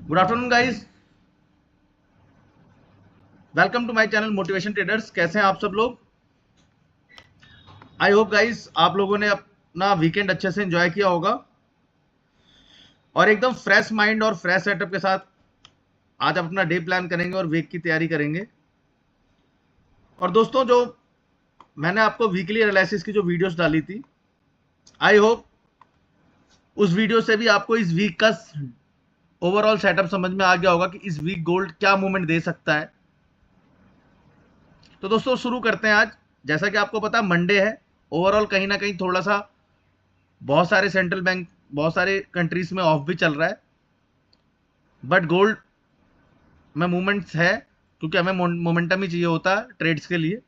Good afternoon guys, welcome to my channel motivation traders. कैसे हैं आप सब लोग? आई होप गाइस आप लोगों ने अपना वीकेंड अच्छे से एंजॉय किया होगा और एकदम फ्रेश माइंड और फ्रेश सेटअप के साथ आज अपना डे प्लान करेंगे और वीक की तैयारी करेंगे। और दोस्तों, जो मैंने आपको वीकली एनालिसिस की जो वीडियोस डाली थी, आई होप उस वीडियो से भी आपको इस वीक का ओवरऑल सेटअप समझ में आ गया होगा कि इस वीक गोल्ड क्या मूवमेंट दे सकता है। तो दोस्तों शुरू करते हैं आज। जैसा कि आपको पता मंडे है, ओवरऑल कहीं ना कहीं थोड़ा सा बहुत सारे सेंट्रल बैंक बहुत सारे कंट्रीज में ऑफ भी चल रहा है, बट गोल्ड में मूवमेंट्स है क्योंकि हमें मोमेंटम ही चाहिए होता है ट्रेड्स के लिए।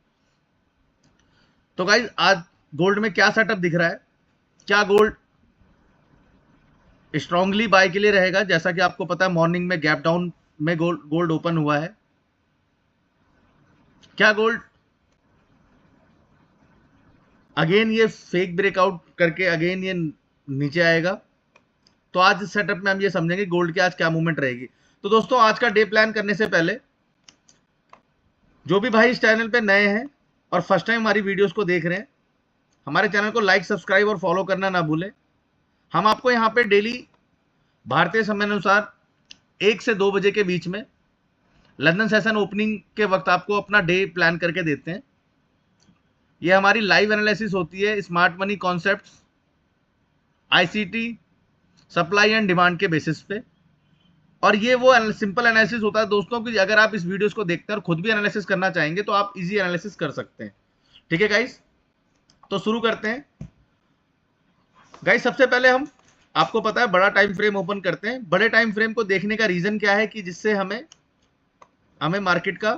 तो गाइज आज गोल्ड में क्या सेटअप दिख रहा है? क्या गोल्ड स्ट्रांगली बाय के लिए रहेगा? जैसा कि आपको पता है मॉर्निंग में गैप डाउन में गोल्ड ओपन हुआ है। क्या गोल्ड अगेन ये फेक ब्रेकआउट करके अगेन ये नीचे आएगा? तो आज इस सेटअप में हम ये समझेंगे गोल्ड की आज क्या मूवमेंट रहेगी। तो दोस्तों आज का डे प्लान करने से पहले जो भी भाई इस चैनल पे नए हैं और फर्स्ट टाइम हमारी वीडियोस को देख रहे हैं, हमारे चैनल को लाइक सब्सक्राइब और फॉलो करना ना भूलें। हम आपको यहाँ पे डेली भारतीय समय अनुसार 1 से 2 बजे के बीच में लंदन सेशन ओपनिंग के वक्त आपको अपना डे प्लान करके देते हैं। ये हमारी लाइव एनालिसिस होती है smart money concepts, ICT, supply and demand के बेसिस पे। और ये वो सिंपल एनालिसिस होता है दोस्तों कि अगर आप इस वीडियोस को देखते हैं और खुद भी एनालिसिस करना चाहेंगे तो आप इजी एनालिसिस कर सकते हैं। ठीक है गाइस, तो शुरू करते हैं। गाइस सबसे पहले हम आपको पता है बड़ा टाइम फ्रेम ओपन करते हैं। बड़े टाइम फ्रेम को देखने का रीजन क्या है कि जिससे हमें मार्केट का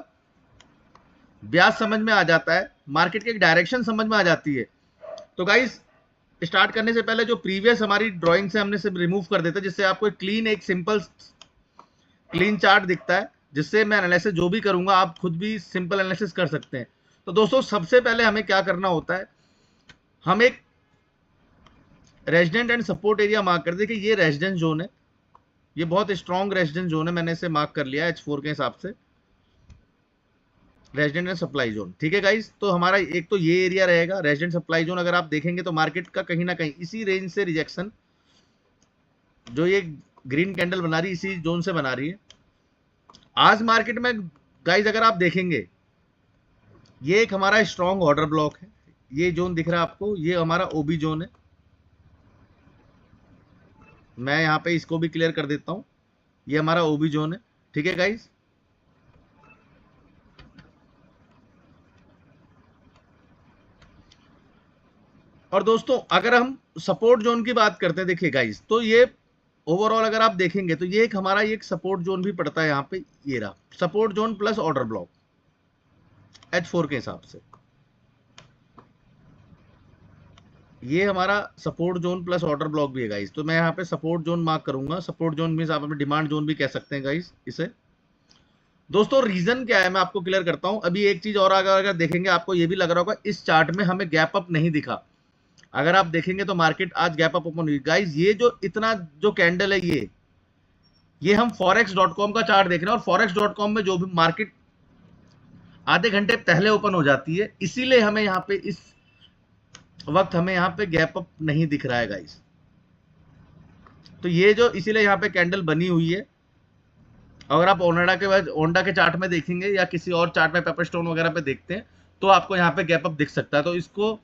ब्याज समझ में आ जाता है, मार्केट की एक डायरेक्शन समझ में आ जाती है। तो गाइस स्टार्ट करने से पहले जो प्रीवियस हमारी ड्राइंग से हमने सिर्फ रिमूव कर देते हैं, जिससे आपको एक सिंपल क्लीन चार्ट दिखता है, जिससे मैं एनालिसिस जो भी करूंगा आप खुद भी सिंपल एनालिसिस कर सकते हैं। तो दोस्तों सबसे पहले हमें क्या करना होता है, हम एक resident and support area mark कर दे कि ये रेजिडेंस जोन है, ये बहुत स्ट्रॉन्ग रेजिडेंस जोन है। मैंने इसे मार्क कर लिया H4 के हिसाब से, रेजिडेंट एंड सप्लाई जोन। ठीक है गाइस, तो हमारा एक तो ये एरिया रहेगा रेजिडेंट सप्लाई जोन। अगर आप देखेंगे तो मार्केट का कहीं ना कहीं इसी रेंज से रिजेक्शन, जो ये ग्रीन कैंडल बना रही है इसी जोन से बना रही है। आज मार्केट में गाइस अगर आप देखेंगे, ये एक हमारा स्ट्रॉन्ग ऑर्डर ब्लॉक है। ये जोन दिख रहा है आपको, ये हमारा ओबी जोन है। मैं यहाँ पे इसको भी क्लियर कर देता हूँ, ये हमारा ओबी जोन है। ठीक है गाइस, और दोस्तों अगर हम सपोर्ट जोन की बात करते हैं, देखिए गाइस, तो ये ओवरऑल अगर आप देखेंगे तो ये एक हमारा एक सपोर्ट जोन भी पड़ता है यहाँ पे। ये रहा support zone plus order block H4 के हिसाब से। ये हमारा support zone plus order block भी है गाइस। तो मैं यहाँ पे सपोर्ट जोन मार्क करूंगा। सपोर्ट जोन मींस आप अपने डिमांड जोन भी कह सकते हैं गाइस इसे। दोस्तों रीजन क्या है मैं आपको क्लियर करता हूं। अभी एक चीज और अगर देखेंगे आपको ये भी लग रहा होगा, इस चार्ट में हमें गैप अप नहीं दिखा। अगर आप देखेंगे तो मार्केट आज गैप अप ओपन हुई गाइस। ये जो इतना जो कैंडल है, ये हम forex.com का चार्ट देख रहे हैं, और forex.com में जो भी मार्केट आधे घंटे पहले ओपन हो जाती है, इसीलिए हमें यहाँ पे इस वक्त हमें यहाँ पे गैप अप नहीं दिख रहा है गाइस। तो ये जो इसीलिए यहाँ पे कैंडल बनी हुई है। अगर आप ओंडा के चार्ट में देखेंगे या किसी और चार्ट में पेपर स्टोन वगैरह पे देखते हैं तो आपको यहाँ पे गैप अप दिख सकता है। तो इसको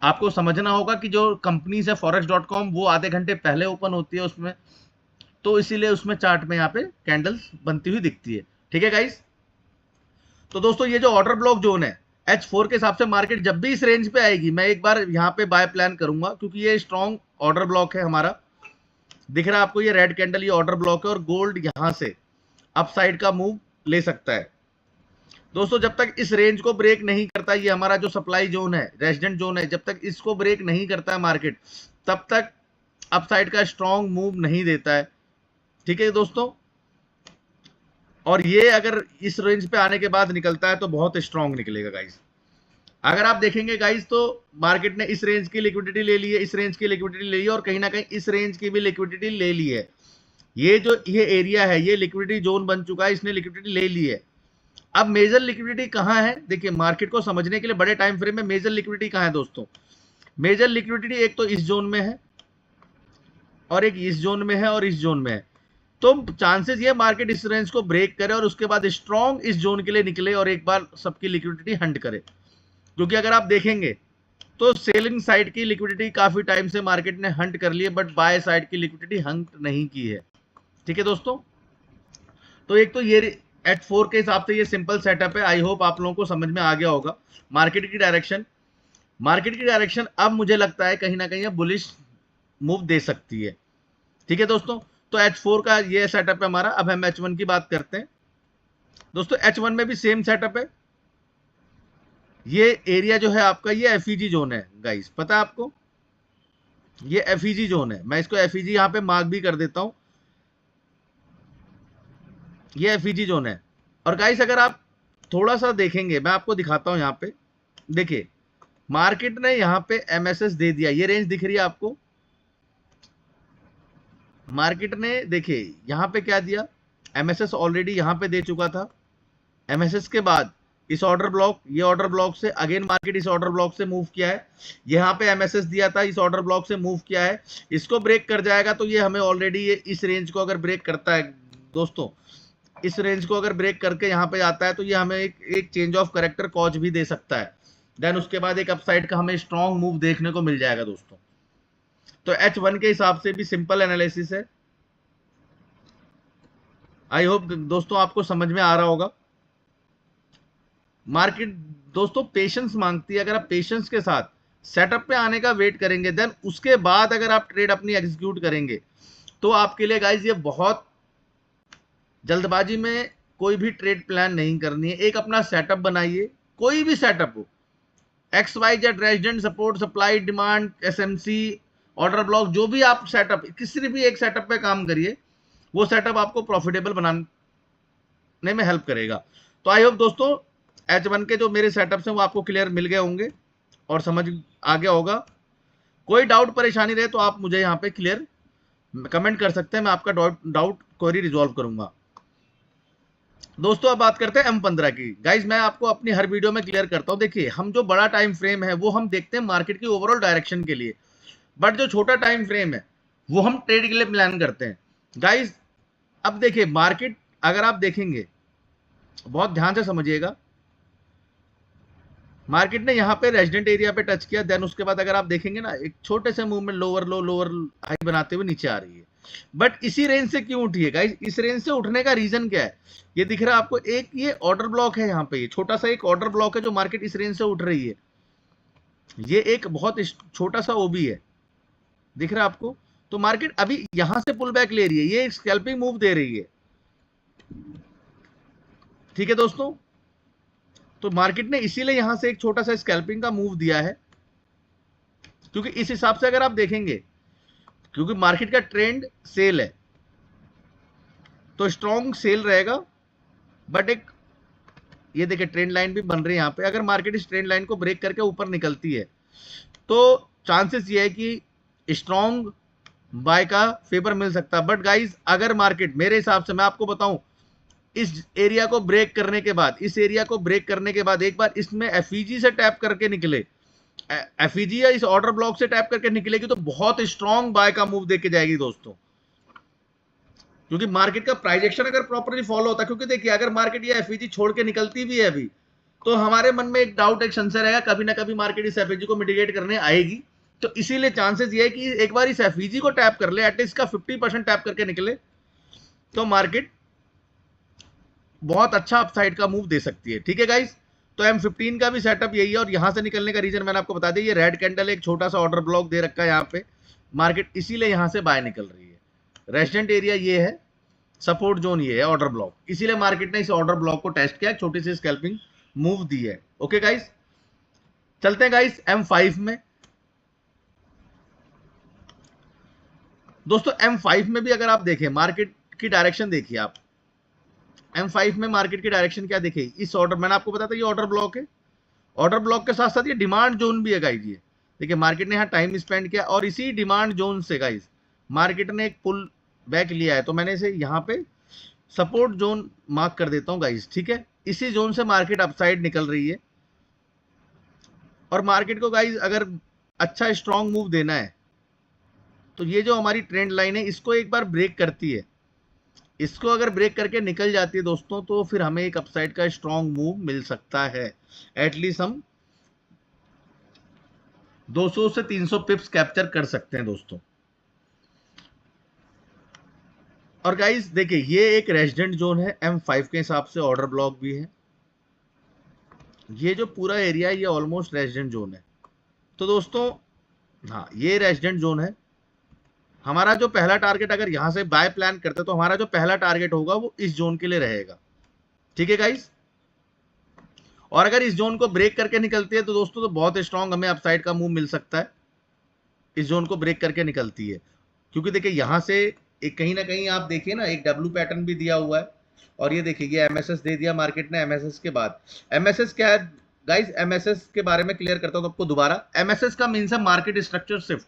आपको समझना होगा कि जो कंपनीज है forex.com वो आधे घंटे पहले ओपन होती है उसमें, तो इसीलिए उसमें चार्ट में यहाँ पे कैंडल्स बनती हुई दिखती है। ठीक है गाइस, तो दोस्तों ये जो ऑर्डर ब्लॉक जोन है H4 के हिसाब से मार्केट जब भी इस रेंज पे आएगी, मैं एक बार यहाँ पे बाय प्लान करूंगा, क्योंकि ये स्ट्रॉन्ग ऑर्डर ब्लॉक है हमारा। दिख रहा है आपको ये रेड कैंडल, ये ऑर्डर ब्लॉक है, और गोल्ड यहाँ से अपसाइड का मूव ले सकता है। दोस्तों जब तक इस रेंज को ब्रेक नहीं करता, ये हमारा जो सप्लाई जोन है, रेजिडेंट जोन है, जब तक इसको ब्रेक नहीं करता है मार्केट, तब तक अपसाइड का स्ट्रॉन्ग मूव नहीं देता है। ठीक है दोस्तों, और ये अगर इस रेंज पे आने के बाद निकलता है तो बहुत स्ट्रॉन्ग निकलेगा गाइस। अगर आप देखेंगे गाइस तो मार्केट ने इस रेंज की लिक्विडिटी ले ली है, इस रेंज की लिक्विडिटी ले ली है, और कहीं ना कहीं इस रेंज की भी लिक्विडिटी ले ली है। ये एरिया है, ये लिक्विडिटी जोन बन चुका है, इसने लिक्विडिटी ले ली है। अब मेजर लिक्विडिटी कहां है? देखिए मार्केट को समझने के लिए बड़े टाइम फ्रेम में मेजर लिक्विडिटी कहां है दोस्तों? मेजर लिक्विडिटी एक तो इस जोन में है, और एक इस जोन में है, और इस जोन में है। तो चांसेस ये मार्केट इस रेंज को ब्रेक करे और उसके बाद स्ट्रॉन्ग इस जोन के लिए निकले और एक बार सबकी लिक्विडिटी हंट करे। क्योंकि अगर आप देखेंगे तो सेलिंग साइड की लिक्विडिटी काफी टाइम से मार्केट ने हंट कर ली है, बट बाय साइड की लिक्विडिटी हंट नहीं की है। ठीक है दोस्तों, तो एक तो ये H4 के हिसाब से ये सिंपल सेटअप है। आई होप आप लोगों को समझ में आ गया होगा मार्केट की डायरेक्शन। मार्केट की डायरेक्शन अब मुझे लगता है कहीं ना कहीं बुलिश मूव दे सकती है। ठीक है दोस्तों, तो H4 का ये सेटअप है हमारा। अब हम H1 की बात करते हैं दोस्तों। H1 में भी सेम सेटअप है। ये एरिया जो है आपका, ये FEG जोन है गाइस, पता है आपको? ये FEG जोन है। मैं इसको FEG यहां पे मार्क भी कर देता हूं। ये FEG जोन है। और गाइस अगर आप थोड़ा सा देखेंगे, मैं आपको दिखाता हूं। यहाँ पे देखिए मार्केट ने यहाँ पे MSS दे दिया। ये रेंज दिख रही है आपको? मार्केट ने देखिए यहाँ पे क्या दिया, MSS ऑलरेडी यहाँ पे दे चुका था। MSS के बाद इस ऑर्डर ब्लॉक, ये ऑर्डर ब्लॉक से अगेन मार्केट इस ऑर्डर ब्लॉक से मूव किया है। यहाँ पे MSS दिया था, इस ऑर्डर ब्लॉक से मूव किया है। इसको ब्रेक कर जाएगा तो ये हमें ऑलरेडी ये इस रेंज को अगर ब्रेक करता है दोस्तों, इस रेंज को अगर ब्रेक करके यहाँ पे आता है तो ये हमें एक चेंज ऑफ करेक्टर कॉज भी दे सकता है। देन उसके बाद एक अपसाइड का हमें स्ट्रॉन्ग मूव देखने को मिल जाएगा दोस्तों। तो H1 के हिसाब से भी सिंपल एनालिसिस है। आई होप दोस्तों आपको समझ में आ रहा होगा। मार्केट दोस्तों पेशेंस मांगती है। अगर आप पेशेंस के साथ सेटअप पे आने का वेट करेंगे, देन उसके बाद अगर आप ट्रेड अपनी एग्जीक्यूट करेंगे तो आपके लिए गाइस ये बहुत जल्दबाजी में कोई भी ट्रेड प्लान नहीं करनी है। एक अपना सेटअप बनाइए, कोई भी सेटअप हो, XYZ, resident, support, supply, demand, SMC, order block, जो भी आप सेटअप, किसी भी एक सेटअप पे काम करिए, वो सेटअप आपको प्रॉफिटेबल बनाने में हेल्प करेगा। तो आई होप दोस्तों H1 के जो मेरे सेटअप्स हैं वो आपको क्लियर मिल गए होंगे और समझ आ गया होगा। कोई डाउट परेशानी रहे तो आप मुझे यहाँ पे क्लियर कमेंट कर सकते हैं, मैं आपका डाउट क्वेरी रिजॉल्व करूंगा। दोस्तों अब बात करते हैं M15 की। गाइज मैं आपको अपनी हर वीडियो में क्लियर करता हूं। देखिए हम जो बड़ा टाइम फ्रेम है वो हम देखते हैं मार्केट की ओवरऑल डायरेक्शन के लिए, बट जो छोटा टाइम फ्रेम है वो हम ट्रेड के लिए प्लान करते हैं। गाइज अब देखिए मार्केट अगर आप देखेंगे, बहुत ध्यान से समझिएगा, मार्केट ने यहाँ पे रेजिडेंट एरिया पे टच किया, देन उसके बाद अगर आप देखेंगे ना एक छोटे से मूवमेंट लोअर लो लोअर हाई बनाते हुए नीचे आ रही है। बट इसी रेंज से क्यों उठी है गाइस? इस रेंज से उठने का रीजन क्या है? ये दिख रहा है आपको, एक ये ऑर्डर ब्लॉक है यहाँ पे, ये छोटा सा एक ऑर्डर ब्लॉक है जो मार्केट इस रेंज से उठ रही है। ये एक बहुत छोटा सा ओबी है, दिख रहा है आपको? तो मार्केट अभी यहां से पुल बैक ले रही है, ये एक स्कैल्पिंग मूव दे रही है। ठीक है दोस्तों, तो मार्केट ने इसीलिए यहां से एक छोटा सा स्कैल्पिंग का मूव दिया है, क्योंकि इस हिसाब से अगर आप देखेंगे, क्योंकि मार्केट का ट्रेंड सेल है तो स्ट्रॉन्ग सेल रहेगा। बट एक ये देखिए ट्रेंड लाइन भी बन रही है यहाँ पे। अगर मार्केट इस ट्रेंड लाइन को ब्रेक करके ऊपर निकलती है तो चांसेस ये है कि स्ट्रॉन्ग बाय का फेवर मिल सकता है। बट गाइज अगर मार्केट, मेरे हिसाब से मैं आपको बताऊं, इस एरिया को ब्रेक करने के बाद, इस एरिया को ब्रेक करने के बाद एक बार इसमें FEG से टैप करके निकले, FEG या इस ऑर्डर ब्लॉक से टैप करके निकलेगी तो बहुत स्ट्रॉन्ग बाय का मूव देके जाएगी दोस्तों। क्योंकि मार्केट का प्राइस एक्शन अगर प्रॉपर्ली फॉलो होता है, क्योंकि देखिए अगर मार्केट ये FEG छोड़ के निकलती भी है अभी, तो हमारे मन में एक डाउट, एक संशय रहेगा, कभी ना कभी मार्केट इस FEG को मिटिगेट करने आएगी। तो इसीलिए चांसेस ये है कि एक बार इस FEG को टैप कर ले, एटलीस्ट का 50% टैप करके निकले, तो मार्केट बहुत अच्छा अपसाइड का मूव दे सकती है। ठीक है गाइस, तो M15 का भी सेटअप यही है। और यहां से निकलने का रीजन मैंने आपको बता दिया, ये रेड कैंडल एक छोटा सा ऑर्डर ब्लॉक दे रखा है यहाँ पे, मार्केट इसीलिए यहां से बाय निकल रही है। रेजिडेंट एरिया ये है, सपोर्ट जोन ये है, ऑर्डर ब्लॉक, इसीलिए मार्केट ने इस ऑर्डर ब्लॉक को टेस्ट किया, छोटी सी स्कैल्पिंग मूव दी है। ओके गाइस, चलते हैं गाइस M5 में। दोस्तों M5 में भी अगर आप देखें मार्केट की डायरेक्शन, देखिए आप M5 में मार्केट की डायरेक्शन क्या देखिए, इस ऑर्डर, मैंने आपको बताया था ये ऑर्डर ब्लॉक है, ऑर्डर ब्लॉक के साथ साथ ये डिमांड जोन भी है गाइस। ये देखिए मार्केट ने यहाँ टाइम स्पेंड किया और इसी डिमांड जोन से गाइस मार्केट ने एक पुल बैक लिया है, तो मैंने इसे यहाँ पे सपोर्ट जोन मार्क कर देता हूँ गाइस, ठीक है। इसी जोन से मार्केट अपसाइड निकल रही है, और मार्केट को गाइस अगर अच्छा स्ट्रॉन्ग मूव देना है तो ये जो हमारी ट्रेंड लाइन है इसको एक बार ब्रेक करती है, इसको अगर ब्रेक करके निकल जाती है दोस्तों, तो फिर हमें एक अपसाइड का स्ट्रॉन्ग मूव मिल सकता है। एटलीस्ट हम 200 से 300 पिप्स कैप्चर कर सकते हैं दोस्तों। और गाइस देखिए, ये एक रेजिडेंट जोन है, M5 के हिसाब से ऑर्डर ब्लॉक भी है। ये जो पूरा एरिया है ये ऑलमोस्ट रेजिडेंट जोन है। तो दोस्तों हाँ, ये रेजिडेंट जोन है। हमारा जो पहला टारगेट, अगर यहां से बाय प्लान करते तो हमारा जो पहला टारगेट होगा वो इस जोन के लिए रहेगा, ठीक है गाइस। और अगर इस जोन को ब्रेक करके निकलती है तो दोस्तों तो बहुत स्ट्रॉन्ग हमें अपसाइड का मूव मिल सकता है, इस जोन को ब्रेक करके निकलती है। क्योंकि देखिए यहां से एक कहीं ना कहीं आप देखिए ना, एक डब्ल्यू पैटर्न भी दिया हुआ है, और ये देखिए ये एमएसएस दे दिया मार्केट ने। एमएसएस के बाद एमएसएस क्या है गाइस, एमएसएस के बारे में क्लियर करता हूं आपको दोबारा। एमएसएस का मीन्स है market structure shift.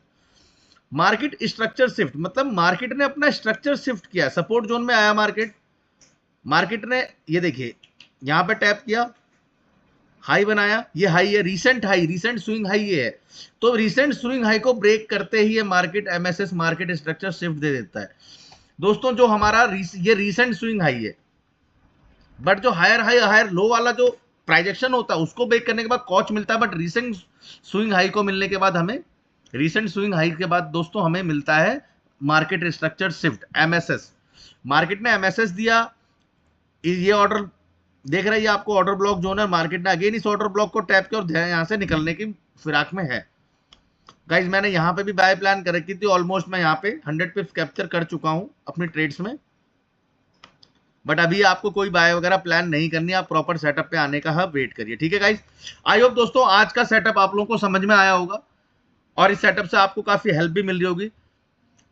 Market structure shift मतलब मार्केट ने अपना स्ट्रक्चर शिफ्ट किया। सपोर्ट जोन में आया मार्केट, मार्केट ने ये देखिए यहां पे टैप किया, हाई बनाया, ये हाई है, recent high, recent swing high ये है। तो रीसेंट स्विंग हाई को ब्रेक करते ही ये market MSS market structure shift दे देता है दोस्तों। जो हमारा ये रीसेंट स्विंग हाई है, बट जो हायर हाई हायर लो वाला जो प्राइजेक्शन होता है उसको ब्रेक करने के बाद कॉच मिलता है, बट रीसेंट स्विंग हाई को मिलने के बाद हमें, रीसेंट स्विंग हाई के बाद दोस्तों हमें मिलता है market structure shift, MSS. Market ने एमएसएस दिया, ये ऑर्डर देख रहे हैं आपको ऑर्डर ब्लॉक जोन है। मार्केट ने अगेन इस ऑर्डर ब्लॉक को टैप किया और यहां से निकलने की फिराक में है गाइज। मैंने यहां पे भी बाय प्लान कर रखी थी, ऑलमोस्ट मैं यहां पे 100 पिप्स कैप्चर कर चुका हूं अपनी ट्रेड्स में। बट अभी आपको कोई बाय वगैरह प्लान नहीं करनी, आप प्रॉपर सेटअप पे आने का वेट करिए, ठीक है गाइज। आई होप दोस्तों आज का सेटअप आप लोगों को समझ में आया होगा, और इस सेटअप से आपको काफी हेल्प भी मिल रही होगी।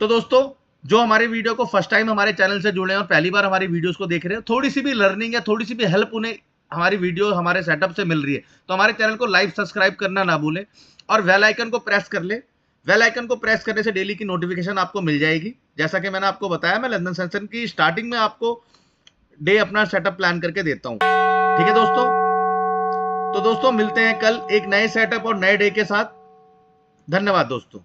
तो दोस्तों जो हमारे वीडियो को फर्स्ट टाइम हमारे चैनल से जुड़े हैं और पहली बार हमारी वीडियोस को देख रहे हैं, थोड़ी सी भी लर्निंग या थोड़ी सी भी हेल्प उन्हें हमारी वीडियो हमारे सेटअप से मिल रही है, तो हमारे चैनल को लाइक सब्सक्राइब करना ना भूलें, और बेल आइकन को प्रेस कर ले। बेल आइकन को प्रेस करने से डेली की नोटिफिकेशन आपको मिल जाएगी। जैसा कि मैंने आपको बताया, मैं लंदन सेशन की स्टार्टिंग में आपको डे अपना सेटअप प्लान करके देता हूं, ठीक है दोस्तों। तो दोस्तों मिलते हैं कल एक नए सेटअप और नए डे के साथ। धन्यवाद दोस्तों।